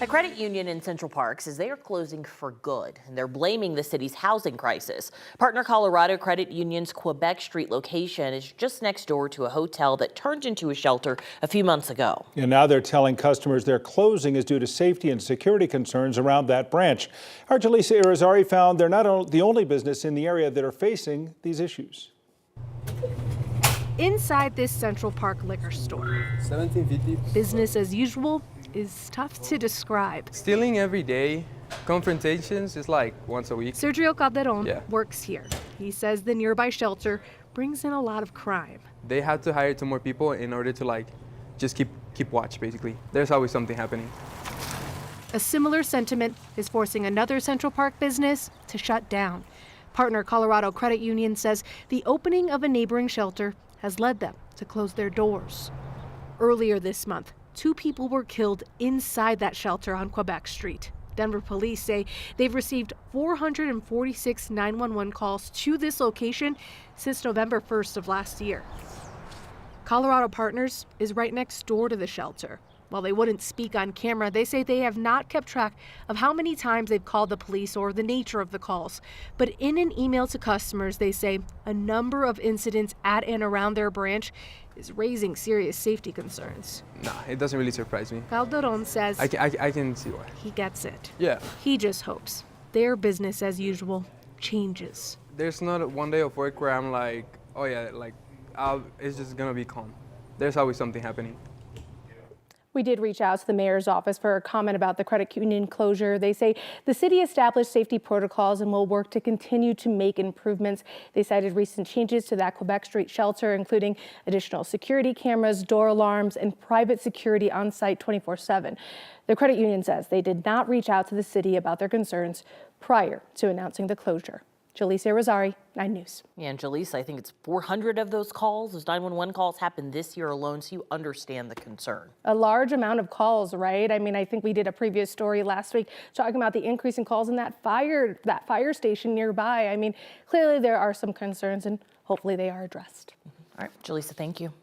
A credit union in Central Park says they are closing for good, and they're blaming the city's housing crisis. Partner Colorado Credit Union's Quebec Street location is just next door to a hotel that turned into a shelter a few months ago. And now they're telling customers their closing is due to safety and security concerns around that branch. Our Jaleesa Irizarry found they're not the only business in the area that are facing these issues. Inside this Central Park liquor store, 1750. Business as usual is tough to describe. Stealing every day, confrontations is like once a week. Sergio Calderon works here. He says the nearby shelter brings in a lot of crime. They have to hire 2 more people in order to just keep watch, basically. There's always something happening. A similar sentiment is forcing another Central Park business to shut down. Partner Colorado Credit Union says the opening of a neighboring shelter has led them to close their doors. Earlier this month, 2 people were killed inside that shelter on Quebec Street. Denver police say they've received 446 911 calls to this location since November 1st of last year. Colorado Partners is right next door to the shelter. While they wouldn't speak on camera, they say they have not kept track of how many times they've called the police or the nature of the calls. But in an email to customers, they say a number of incidents at and around their branch is raising serious safety concerns. Nah, it doesn't really surprise me. Calderon says I can see why. He gets it. Yeah. He just hopes their business as usual changes. There's not one day of work where I'm like, oh yeah, it's just gonna be calm. There's always something happening. We did reach out to the mayor's office for a comment about the credit union closure. They say the city established safety protocols and will work to continue to make improvements. They cited recent changes to that Quebec Street shelter, including additional security cameras, door alarms, and private security on site 24/7. The credit union says they did not reach out to the city about their concerns prior to announcing the closure. Jaleesa Irizarry, 9 News. Yeah, and Jaleesa, I think it's 400 of those calls, those 911 calls happened this year alone, so you understand the concern. A large amount of calls, right? I mean, I think we did a previous story last week talking about the increase in calls in that fire station nearby. I mean, clearly there are some concerns and hopefully they are addressed. All right, Jaleesa, thank you.